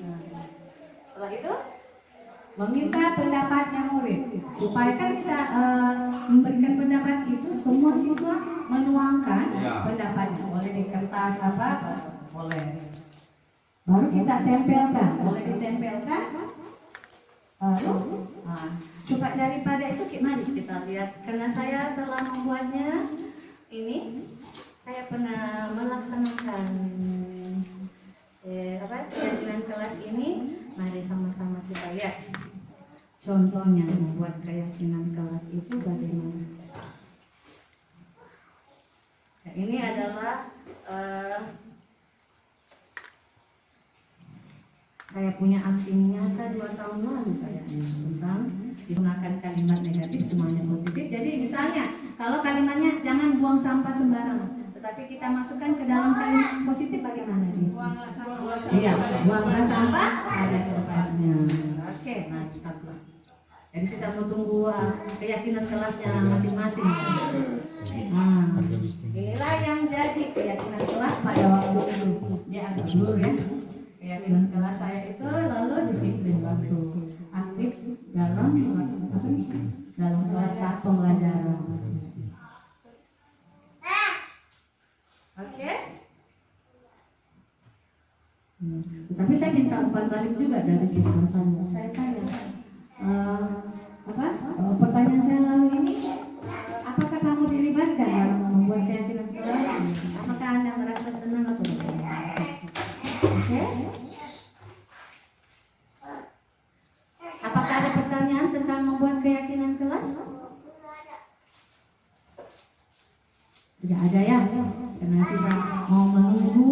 Setelah itu meminta pendapatnya murid supaya kan kita memberikan pendapat itu semua siswa menuangkan pendapatnya, boleh di kertas apa boleh. Baru kita tempelkan, boleh ditempelkan. Supaya daripada itu mari kita lihat, karena saya telah membuatnya ini, saya pernah melaksanakan keyakinan kelas ini. Mari sama-sama kita lihat contohnya membuat keyakinan kelas itu bagaimana. Nah, ini adalah saya punya aksi nyata 2 tahun lalu kayaknya tentang digunakan kalimat negatif semuanya positif. Jadi misalnya kalau kalimatnya jangan buang sampah sembarangan, tetapi kita masukkan ke dalam kalimat positif bagaimana dia? Iya, buanglah sampah ada tempatnya. Oke, mantap lah. Jadi sisa mau tunggu keyakinan kelasnya masing-masing. Nah, inilah yang jadi keyakinan kelas pada waktu itu. Dia agak blur ya. Keyakinan kelas saya itu lalu disiplin waktu aktif dalam kelas saat pembelajaran. Oke. Tapi saya minta umpan balik juga dari siswa saya. Saya tanya, pertanyaan saya lalu ini, apakah kamu dilibatkan dalam membuat keyakinan kelas? Apakah Anda merasa senang atau tidak? Oke. Apakah ada pertanyaan tentang membuat keyakinan kelas? Tidak ada ya, karena kita mau menunggu.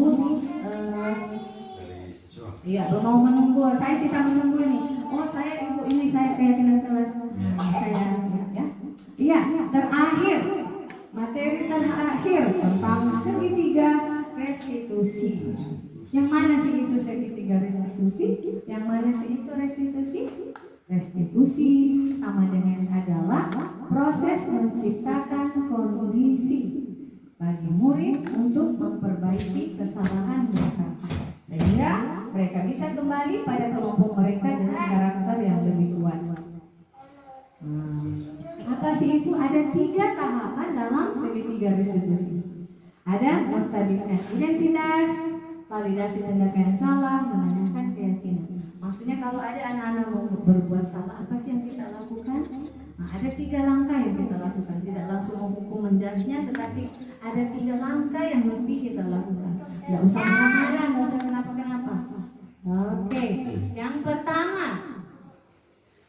Iya, mau menunggu. Saya sisa menunggu ini. Oh, saya ibu ini saya keyakinan kelas. Saya ya. Iya, terakhir materi terakhir tentang segitiga restitusi. Yang mana sih itu segitiga restitusi? restitusi sama dengan adalah proses menciptakan kondisi bagi murid untuk memperbaiki kesalahan mereka sehingga mereka bisa kembali pada kelompok mereka dengan karakter yang lebih kuat. Apa sih itu? Ada 3 tahapan dalam segitiga restitusi. Ada menstabilkan identitas, validasi tindakan yang salah, menanyakan keyakinan. Maksudnya kalau ada anak-anak mau berbuat salah, apa sih yang kita lakukan? Nah, ada 3 langkah yang kita lakukan. Tidak langsung menghukum menjudge-nya, tetapi ada 3 langkah yang mesti kita lakukan. Tidak usah marah-marah, tidak usah kenapa-kenapa. Oke, yang pertama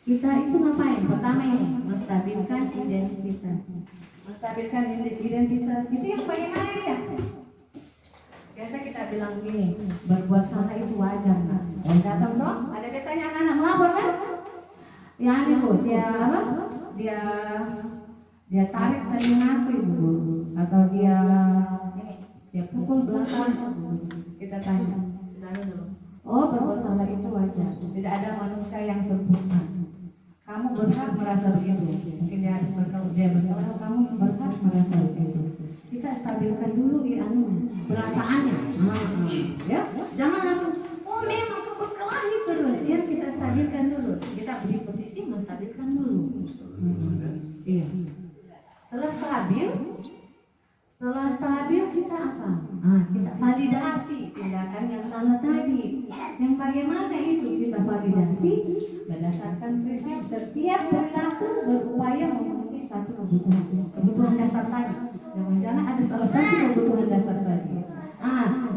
kita itu ngapain? Pertama ini menstabilkan identitas. Menstabilkan identitas itu yang bagaimana dia? Biasa kita bilang gini, berbuat salah itu wajar nggak? Dan datang toh, ada biasanya anak-anak melapor kan? Ya ini bu, dia apa? Dia tarik telingaku ibu guru, atau dia pukul belakang. Kita tanya dulu. Oh, berbuat salah itu wajar. Tidak ada manusia yang sempurna. Kamu berhak merasa begitu. Mungkin dia harus bertahu, dia bertahu kamu berhak merasa begitu. Kita stabilkan dulu perasaannya. Ya, jangan langsung. Oh, memang kebekelahi terus. Ya, kita stabilkan dulu. Kita beri posisi menstabilkan dulu. Iya. Setelah stabil kita apa? Kita validasi tindakan yang salah tadi. Yang bagaimana itu kita validasi berdasarkan prinsip setiap perilaku berupaya memenuhi satu kebutuhan dasar tadi. Jangan-jangan ada salah satu kebutuhan dasar tadi.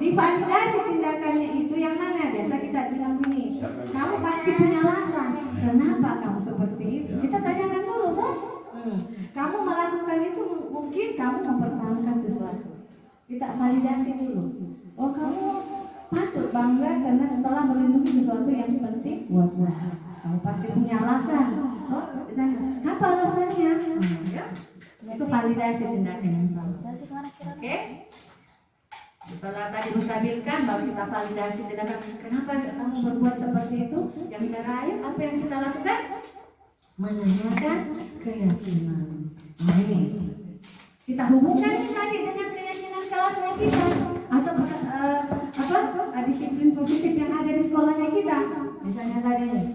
Divalidasi tindakannya itu yang mana? Biasa kita bilang gini, kamu pasti punya alasan. Kenapa kamu seperti itu? Kita tanyakan dulu toh. Kamu melakukan itu mungkin kamu mempertahankan sesuatu. Kita validasi dulu. Oh, kamu patut bangga karena setelah melindungi sesuatu yang penting buat kamu. Kamu pasti punya alasan. Oh, ditanya, apa alasannya? Itu validasi tindakan yang salah. Oke? Setelah tadi menstabilkan, baru kita validasi tindakan. Kenapa kamu berbuat seperti itu? Yang terakhir, apa yang kita lakukan? Menanyakan keyakinan. Ini kita hubungkan misalnya dengan keyakinan kelasnya kita atau disiplin positif yang ada di sekolahnya kita. Misalnya tadi nih,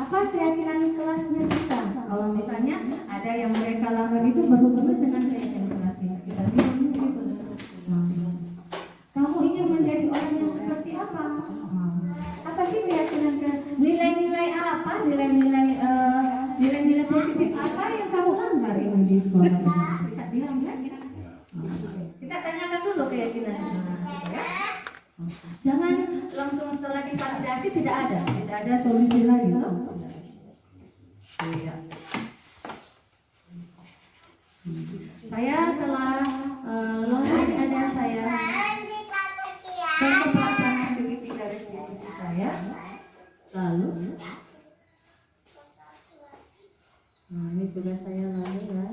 apa keyakinan kelasnya kita? Kalau misalnya ada yang mereka langgar itu berhubungan dengan keyakinan kelasnya kita bilang gitu. Kamu ingin menjadi orang yang seperti apa? Apa sih keyakinan nilai-nilai apa? Nilai-nilai positif apa yang kamu langgar ini di sekolah? Kita bilang ya. Kita tanyakan dulu keyakinan ya. Jangan langsung setelah divalidasi tidak ada solusi lagi toh. Iya. Saya telah ada saya contoh pelaksanaan segitiga restitusi saya. Lalu ini tugas saya lalu ya.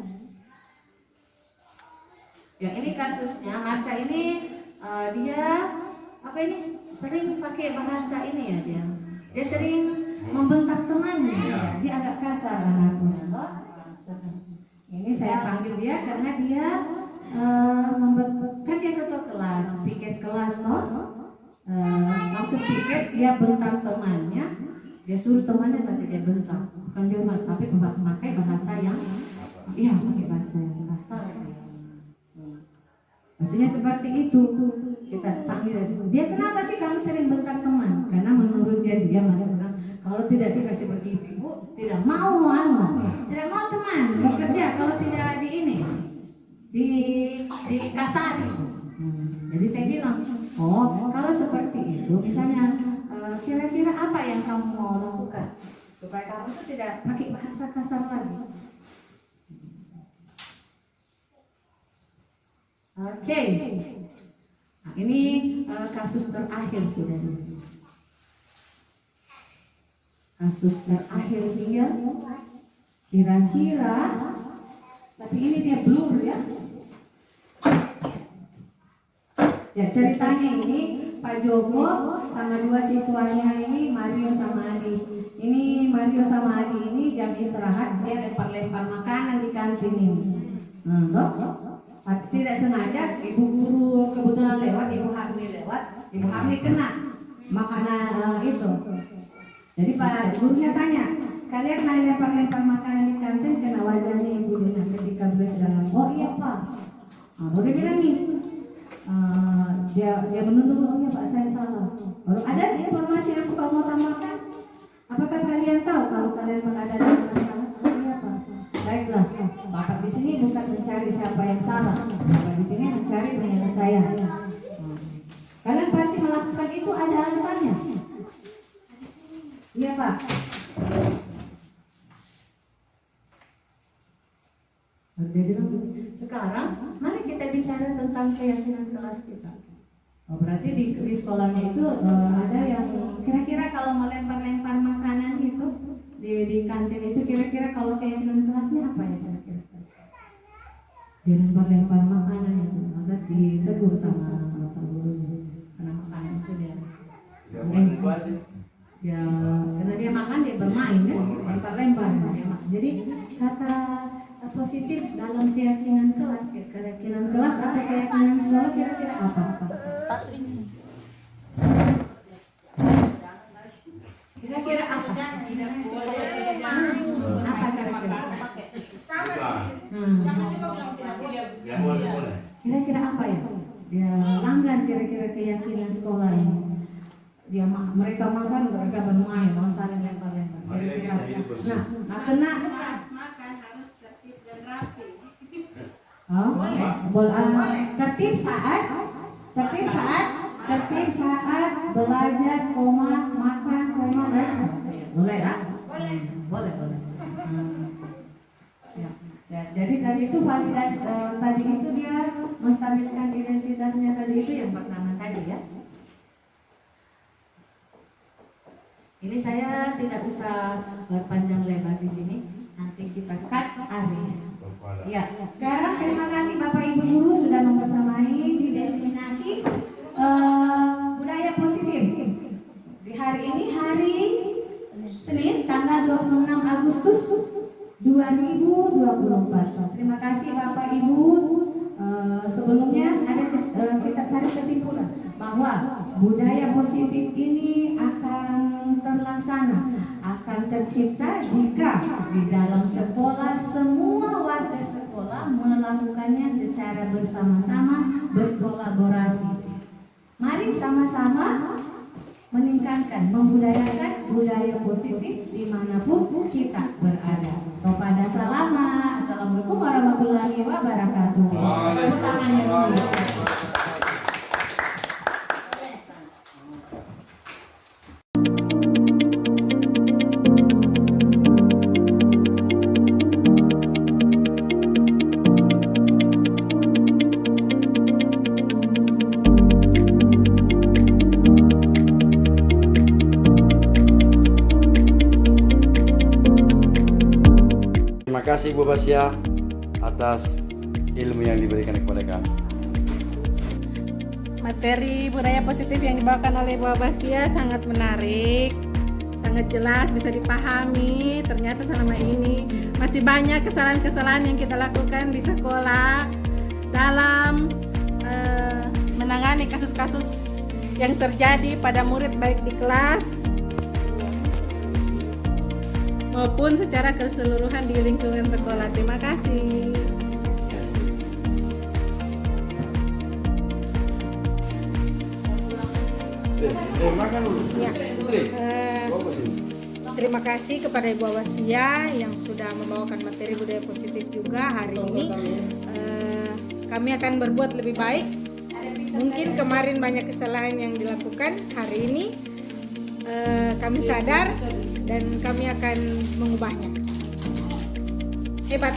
Ya ini kasusnya Marsha ini dia sering pakai bahasa ini ya dia sering membentak temannya ya. Dia agak kasar anaknya. Ini saya panggil dia karena dia kan dia ketua kelas, piket kelas toh. Waktu piket dia bentak temannya, dia suruh temannya tadi dia bentak, bukan dia tapi pakai bahasa yang pakai bahasa yang kasar. Pastinya seperti itu. Kita panggil dia, kenapa sih kamu sering bentak teman? Karena menurut dia maksudnya kalau tidak dikasih begitu ibu tidak mau teman bekerja kalau tidak dikasari. Jadi saya bilang, kalau seperti itu misalnya kira-kira apa yang kamu mau lakukan supaya kamu itu tidak pakai bahasa kasar lagi. Oke. Nah, ini kasus terakhir sudah. Kasus terakhir dia kira-kira, tapi ini dia blur ya. Ya ceritanya ini Pak Joko sama 2 siswanya ini Mario sama Adi. Ini Mario sama Adi ini jam istirahat dia lempar-lempar makanan di kantin ini. Tidak sengaja ibu guru kebetulan lewat, ibu Harni lewat, ibu Harni kena makanan itu. Jadi Pak gurunya tanya, kalian main lempar-lempar makanan di kantin kena wajahnya ibu Dina ketika beliau sedang ngomong. Oh iya Pak. Baru dia bilang nih, dia menuntut, oh iya Pak saya salah. Baru ada informasi yang kau mau tambahkan? Apakah kalian tahu kalau kalian pernah ada masalah? Oh iya Pak. Baiklah, Bapak di sini bukan mencari siapa yang salah. Bapak di sini mencari penyelesaian. Kalian pasti melakukan itu ada alasannya. Iya Pak. Dia bilang, sekarang mari kita bicara tentang keyakinan kelas kita. Oh, berarti di sekolahnya itu ada yang kira-kira kalau melempar-lempar makanan itu di kantin itu kira-kira kalau keyakinan kelasnya apa ya kira-kira? Dilempar-lempar makanan itu, lantas ditegur sama Pak gurunya karena makanan itu dia. Ya, karena dia makan dia bermain kan, lempar-lempar dia makan. Jadi kata positif dalam keyakinan kelas, keyakinan kelas atau keyakinan sekolah kira-kira apa? Kira-kira apa? Tidak boleh Apa kira-kira? Kira-kira apa ya? Dia langgar kira-kira keyakinan sekolah ini. Mereka makan, mereka bermain, mau saling lempar-lempar. Kira-kira. Nah, kena. makan harus tertib dan rapi. Oh, boleh. Tertib saat belajar, makan, dan boleh ya? Boleh. Ya, jadi tadi itu validasi, tadi itu dia menstabilkan identitasnya tadi itu yang pertama tadi ya. Ini saya tidak usah berpanjang lebar di sini, nanti kita cut hari. Ya, sekarang terima kasih Bapak Ibu Guru sudah membersamai di diseminasi budaya positif. Di hari ini hari Senin tanggal 26 Agustus 2024. Terima kasih Bapak Ibu. Sebelumnya kita tarik kesimpulan bahwa budaya positif ini akan terlaksana, akan tercipta jika di dalam sekolah semua warga sekolah melakukannya secara bersama-sama, berkolaborasi. Mari sama-sama meningkatkan, membudayakan budaya positif dimanapun kita berada. Kepada selamat. Assalamualaikum warahmatullahi wabarakatuh. Tepuk tangannya dulu. Terima kasih Bu Basia atas ilmu yang diberikan kepada kami. Materi budaya positif yang dibawakan oleh Bu Basia sangat menarik, sangat jelas, bisa dipahami. Ternyata selama ini masih banyak kesalahan-kesalahan yang kita lakukan di sekolah dalam menangani kasus-kasus yang terjadi pada murid baik di kelas maupun secara keseluruhan di lingkungan sekolah. Terima kasih. Ya. Terima kasih kepada Ibu Awasia yang sudah membawakan materi budaya positif juga hari ini. Kami akan berbuat lebih baik. Mungkin kemarin banyak kesalahan yang dilakukan, hari ini kami sadar dan kami akan mengubahnya. Hebat.